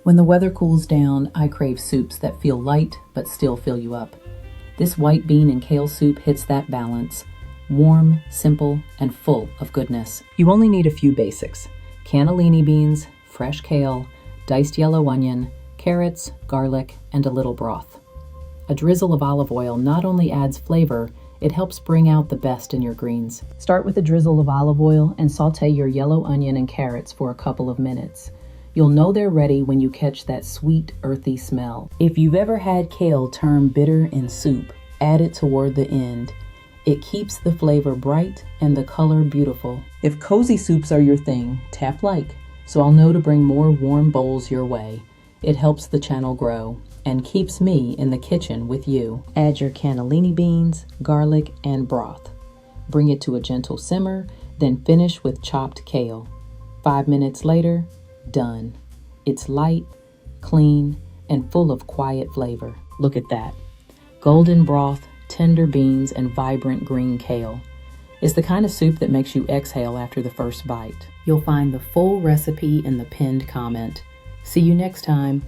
When the weather cools down, I crave soups that feel light but still fill you up. This white bean and kale soup hits that balance. Warm, simple, and full of goodness. You only need a few basics: cannellini beans, fresh kale, diced yellow onion, carrots, garlic, and a little broth. A drizzle of olive oil not only adds flavor, it helps bring out the best in your greens. Start with a drizzle of olive oil and saute your yellow onion and carrots for a couple of minutes. You'll know they're ready when you catch that sweet, earthy smell. If you've ever had kale turn bitter in soup, add it toward the end. It keeps the flavor bright and the color beautiful. If cozy soups are your thing, tap like, so I'll know to bring more warm bowls your way. It helps the channel grow and keeps me in the kitchen with you. Add your cannellini beans, garlic, and broth. Bring it to a gentle simmer, then finish with chopped kale. 5 minutes later, done. It's light, clean, and full of quiet flavor. Look at that. Golden broth, tender beans, and vibrant green kale. It's the kind of soup that makes you exhale after the first bite. You'll find the full recipe in the pinned comment. See you next time.